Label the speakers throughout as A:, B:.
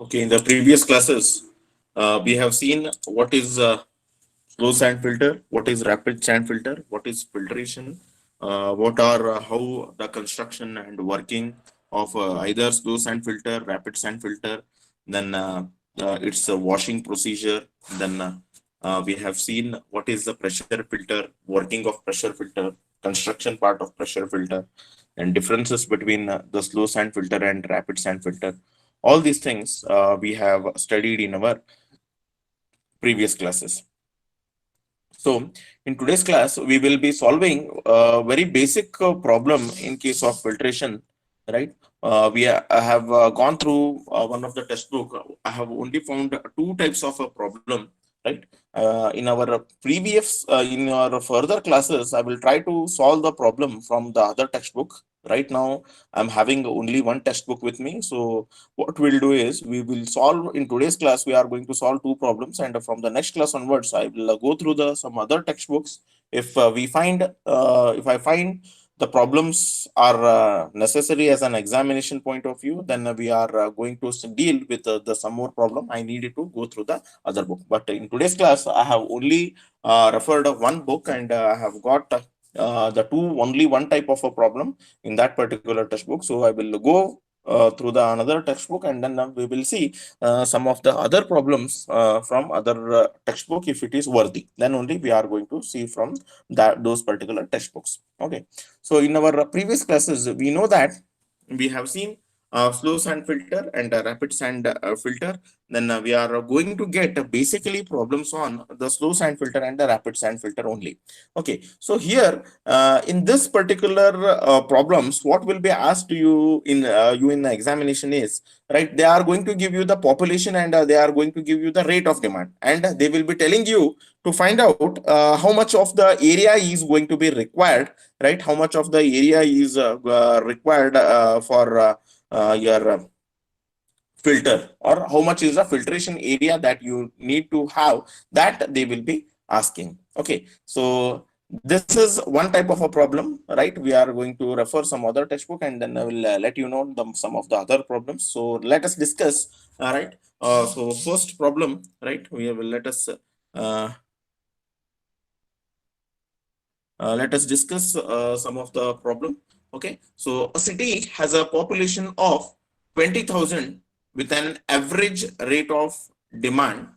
A: Okay, in the previous classes, we have seen what is slow sand filter, what is rapid sand filter, what is filtration, what are how the construction and working of either slow sand filter, rapid sand filter, then its washing procedure. Then we have seen what is the pressure filter, working of pressure filter, construction part of pressure filter, and differences between the slow sand filter and rapid sand filter. All these things we have studied in our previous classes. So in today's class, we will be solving a very basic problem in case of filtration, right? I have gone through one of the textbook. I have only found two types of a problem, right? In our in our further classes, I will try to solve the problem from the other textbook. Right now, I'm having only one textbook with me. So what we'll do is we will solve in today's class. We are going to solve two problems, and from the next class onwards, I will go through the some other textbooks. If I find the problems are necessary as an examination point of view, then we are going to deal with the some more problem. I needed to go through the other book, but in today's class I have only referred of one book, and I have got the two only one type of a problem in that particular textbook. So I will go through the another textbook, and then we will see some of the other problems from other textbook. If it is worthy, then only we are going to see from that those particular textbooks. Okay, so in our previous classes, we know that we have seen slow sand filter and rapid sand filter. Then we are going to get basically problems on the slow sand filter and the rapid sand filter only. Okay, so here in this particular problems, what will be asked to you in the examination is, right, they are going to give you the population, and they are going to give you the rate of demand, and they will be telling you to find out how much of the area is going to be required, right? How much of the area is required for your filter, or how much is the filtration area that you need to have, that they will be asking. Okay, so this is one type of a problem, right? We are going to refer some other textbook, and then I will let you know some of the other problems. So let us discuss. All right, so first problem, right? We will uh, let us discuss some of the problem. Okay, so a city has a population of 20,000 with an average rate of demand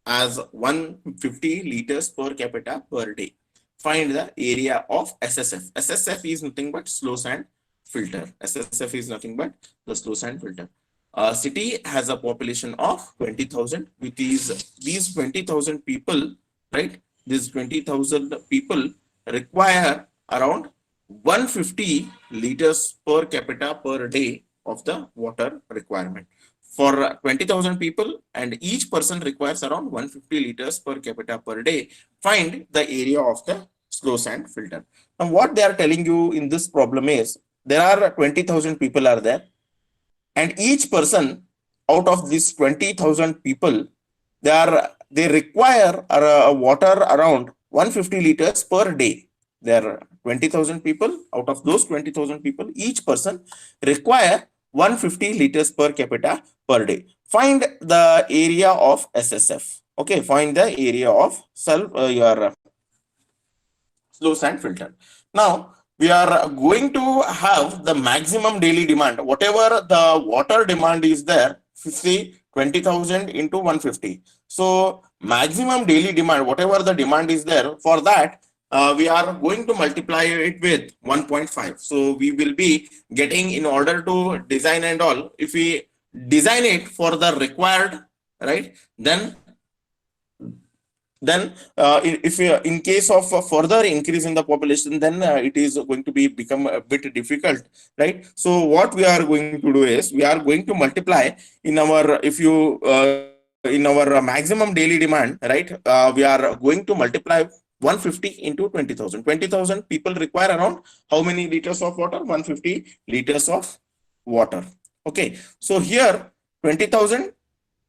A: as 150 liters per capita per day. Find the area of SSF. SSF is nothing but slow sand filter. SSF is nothing but the slow sand filter. A city has a population of 20,000 with these 20,000 people, right? These 20,000 people require around 150 liters per capita per day of the water requirement. For 20,000 people, and each person requires around 150 liters per capita per day, find the area of the slow sand filter. Now, what they are telling you in this problem is, there are 20,000 people are there, and each person out of these 20,000 people, they require water around 150 liters per day. There are 20,000 people. Out of those 20,000 people, each person require 150 liters per capita per day. Find the area of SSF. Okay, find the area of your slow sand filter. Now we are going to have the maximum daily demand. Whatever the water demand is there, 20,000 into 150. So maximum daily demand, whatever the demand is there, for that we are going to multiply it with 1.5. So we will be getting, in order to design and all, if we design it for the required, right, then if in case of a further increase in the population, then it is going to be become a bit difficult, right? So what we are going to do is, we are going to multiply in our, if you in our maximum daily demand, right, we are going to multiply 150 into 20,000. 20,000 people require around how many liters of water? 150 liters of water. Okay, so here 20,000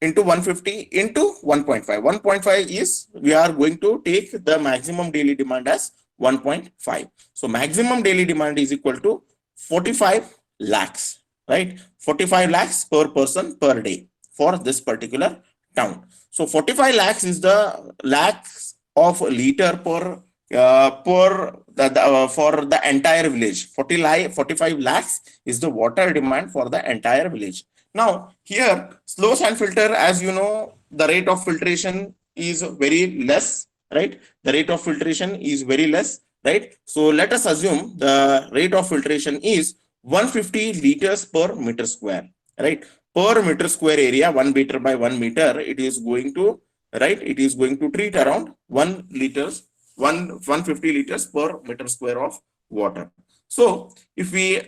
A: into 150 into 1.5. 1.5 is, we are going to take the maximum daily demand as 1.5. So maximum daily demand is equal to 45 lakhs, right? 45 lakhs per person per day. for this particular town. So 45 lakhs is the lakhs of liter per for the entire village. 45 lakhs is the water demand for the entire village. Now here slow sand filter, as you know, the rate of filtration is very less, right? The rate of filtration is very less, right? So let us assume the rate of filtration is 150 liters per meter square, right? Per meter square area, 1 meter by 1 meter, it is going to, right? It is going to treat around 150 liters per meter square of water. So if we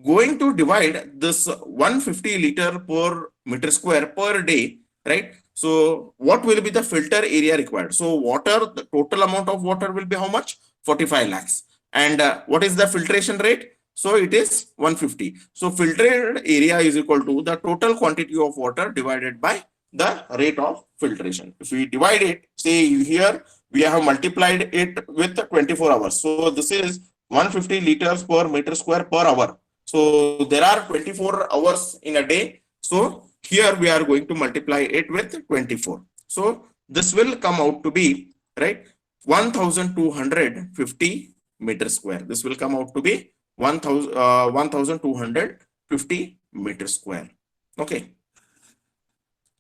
A: going to divide this 150 liter per meter square per day, right? So what will be the filter area required? So water, the total amount of water will be how much? 45 lakhs. And what is the filtration rate? So it is 150. So filtered area is equal to the total quantity of water divided by the rate of filtration. If we divide it, say here we have multiplied it with 24 hours. So this is 150 liters per meter square per hour. So there are 24 hours in a day. So here we are going to multiply it with 24. So this will come out to be, right, 1250 meter square. This will come out to be 1250 meter square. Okay.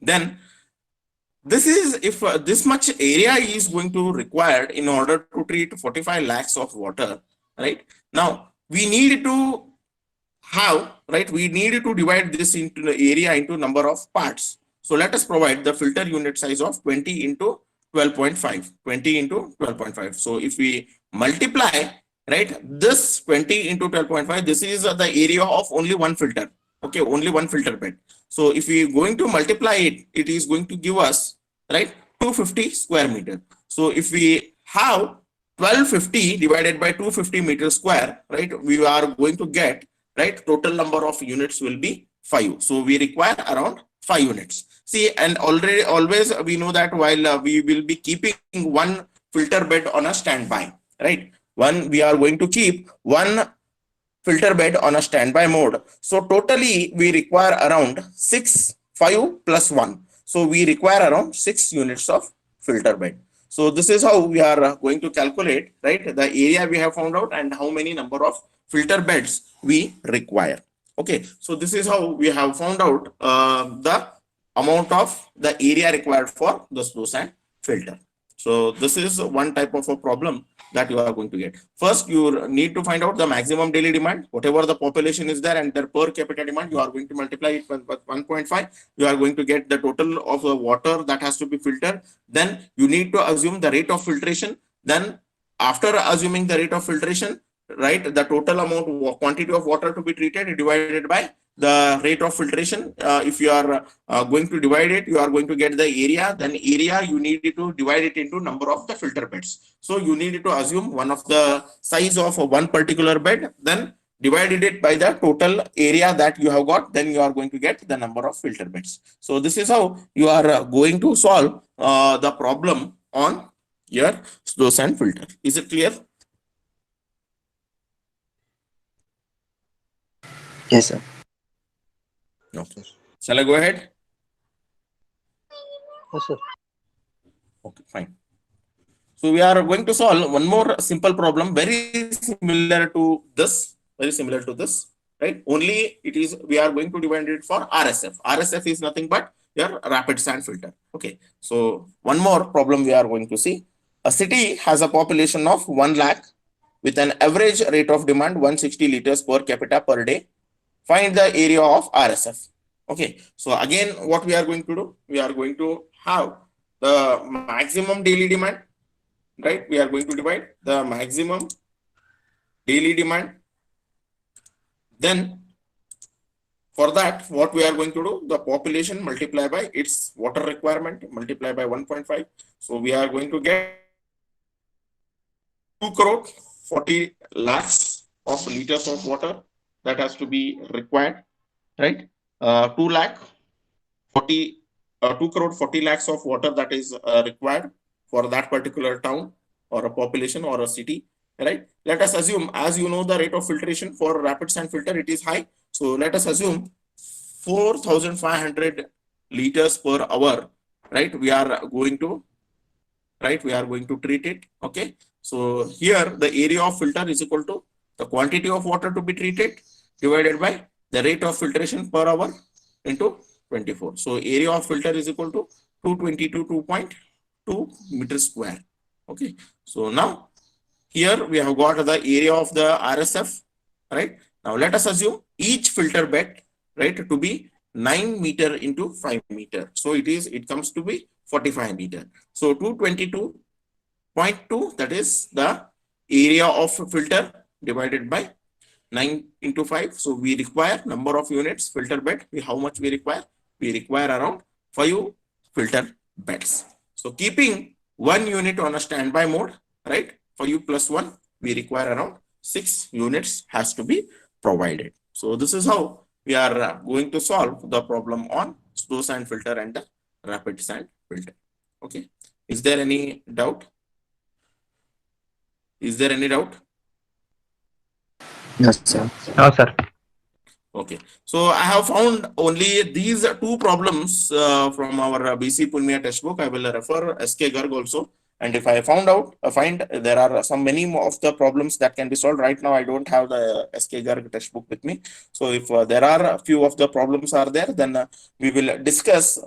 A: Then this is if this much area is going to required in order to treat 45 lakhs of water, right? Now we need to have, right, we need to divide this into the area into number of parts. So let us provide the filter unit size of 20 into 12.5, 20 into 12.5. So if we multiply, right, this 20 into 12.5, this is the area of only one filter. Okay, only one filter bed. So if we going to multiply it, it is going to give us, right, 250 square meter. So if we have 1250 divided by 250 meter square, right, we are going to get, right, total number of units will be 5. So we require around 5 units. See, and always we know that while we will be keeping one filter bed on a standby, right? We are going to keep one filter bed on a standby mode. So totally we require around 5 plus 1. So we require around 6 units of filter bed. So this is how we are going to calculate, right, the area we have found out and how many number of filter beds we require. Okay, so this is how we have found out the amount of the area required for the slow sand filter. So this is one type of a problem that you are going to get. First, you need to find out the maximum daily demand, whatever the population is there, and their per capita demand. You are going to multiply it with 1.5. You are going to get the total of the water that has to be filtered. Then you need to assume the rate of filtration. Then after assuming the rate of filtration, right, the total amount of quantity of water to be treated divided by the rate of filtration. If you are going to divide it, you are going to get the area. Then area, you need to divide it into number of the filter beds. So you need to assume one of the size of one particular bed, then divided it by the total area that you have got, then you are going to get the number of filter beds. So this is how you are going to solve the problem on your slow sand filter. Is it clear?
B: Yes, sir.
A: Okay. Shall I go ahead?
B: Yes, sir.
A: Okay, fine. So we are going to solve one more simple problem, very similar to this, right? Only it is, we are going to divide it for RSF. RSF is nothing but your rapid sand filter. Okay. So one more problem we are going to see. A city has a population of 1 lakh with an average rate of demand 160 liters per capita per day. Find the area of RSF. Okay, so again, what we are going to do? We are going to have the maximum daily demand, right? We are going to divide the maximum daily demand. Then for that, what we are going to do? The population multiply by its water requirement, multiply by 1.5. So we are going to get 2 crore 40 lakhs of liters of water that has to be required, right? 2 lakh 40 2 crore 40 lakhs of water that is required for that particular town or a population or a city, right? Let us assume, as you know, the rate of filtration for rapid sand filter, it is high. So let us assume 4,500 liters per hour, right, we are going to treat it. Okay, so here the area of filter is equal to the quantity of water to be treated divided by the rate of filtration per hour into 24. So area of filter is equal to 222.2 meters square. Okay, so now here we have got the area of the RSF, right? Now let us assume each filter bed, right, to be 9 meter into 5 meter. So it comes to be 45 meter. So 222.2, that is the area of filter divided by 9 into 5. So we require number of units filter bed. How much we require? We require around 5 filter beds. So keeping 1 unit on a standby mode, right? 5 plus 1, we require around 6 units has to be provided. So this is how we are going to solve the problem on slow sand filter and the rapid sand filter. Okay. Is there any doubt? Is there any doubt?
B: Yes, sir.
C: No, sir.
A: Okay, so I have found only these two problems from our BC Pulmia textbook. I will refer SK Garg also. And if I find there are some many more of the problems that can be solved. Right now, I don't have the SK Garg textbook with me. So if there are a few of the problems are there, then we will discuss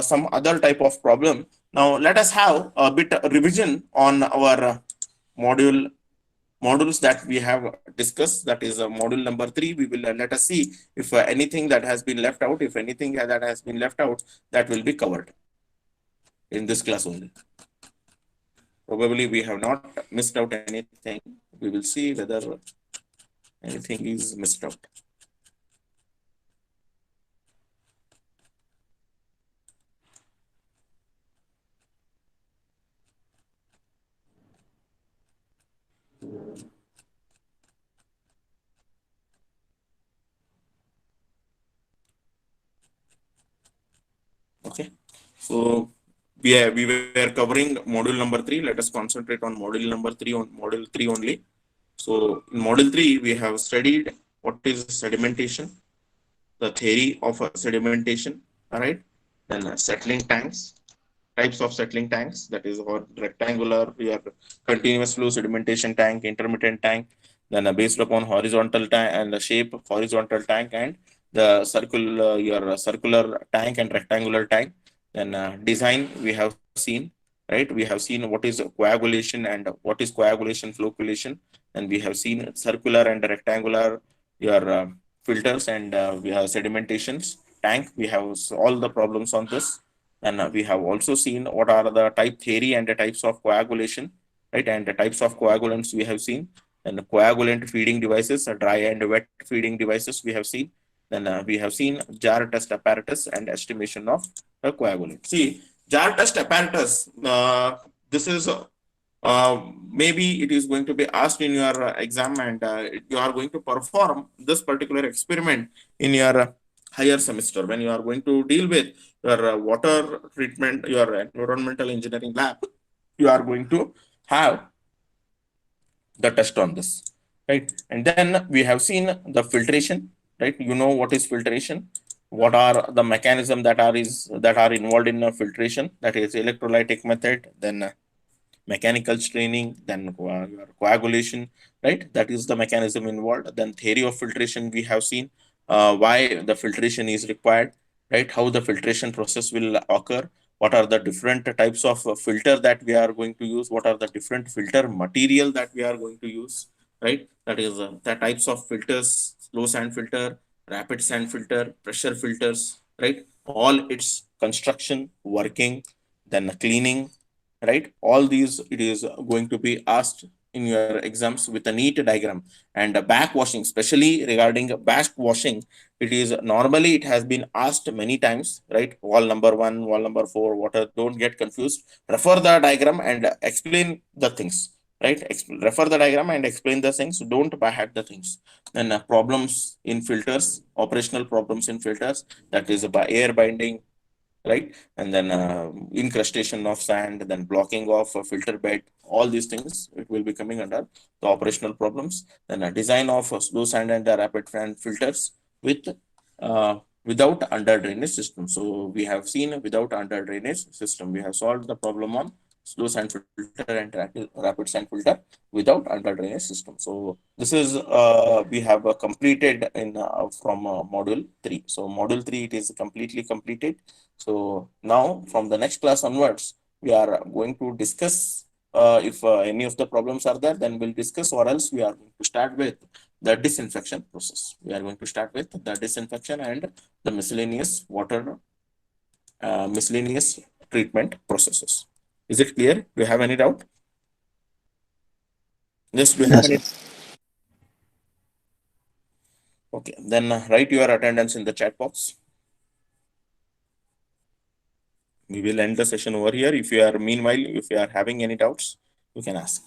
A: some other type of problem. Now, let us have a bit revision on our modules that we have discussed. That is module number 3. We will let us see if anything that has been left out, if anything that has been left out, that will be covered in this class only. Probably we have not missed out anything. We will see whether anything is missed out. Okay, so we were covering module number 3. Let us concentrate on module number 3 only. So in module 3, we have studied what is sedimentation, the theory of sedimentation, all right? Then settling tanks, types of settling tanks, that is or rectangular, we have continuous flow sedimentation tank, intermittent tank, then based upon horizontal tank and the shape of horizontal tank, and the circular tank and rectangular tank. Then design we have seen, right? We have seen what is coagulation and what is coagulation flocculation, and we have seen circular and rectangular your filters, and we have sedimentations tank. We have all the problems on this. And we have also seen what are the type theory and the types of coagulation, right? And the types of coagulants we have seen. And the coagulant feeding devices, dry and wet feeding devices we have seen. Then we have seen jar test apparatus and estimation of the coagulant. See, jar test apparatus, this is maybe it is going to be asked in your exam, and you are going to perform this particular experiment in your higher semester when you are going to deal with your water treatment, your environmental engineering lab. You are going to have the test on this, right? And then we have seen the filtration, right? You know what is filtration, what are the mechanism that are involved in filtration, that is electrolytic method, then mechanical straining, then your coagulation, right? That is the mechanism involved. Then theory of filtration we have seen, why the filtration is required, right? How the filtration process will occur, what are the different types of filter that we are going to use, what are the different filter material that we are going to use, right? That is the types of filters: slow sand filter, rapid sand filter, pressure filters, right? All its construction, working, then cleaning, right? All these it is going to be asked in your exams with a neat diagram. And back washing, especially regarding back washing, it is normally it has been asked many times, right? Wall number 1, wall number 4, water. Don't get confused, refer the diagram and explain the things, right? Refer the diagram and explain the things, don't by heart the things. And problems in filters, operational problems in filters, that is by air binding, right? And then incrustation of sand, then blocking of a filter bed, all these things it will be coming under the operational problems. Then a design of slow sand and rapid sand filters with without under drainage system. So we have seen without under drainage system, we have solved the problem on slow sand filter and rapid sand filter without under drainage system. So this is we have completed in from module 3. So module 3, it is completely completed. So now from the next class onwards, we are going to discuss if any of the problems are there, then we'll discuss, or else we are going to start with the disinfection process. We are going to start with the disinfection and the miscellaneous water, miscellaneous treatment processes. Is it clear? Do you have any doubt? Yes, do you have
B: Yes,
A: any?
B: sir.
A: Okay, then write your attendance in the chat box. We will end the session over here. If you are, meanwhile, if you are having any doubts, you can ask.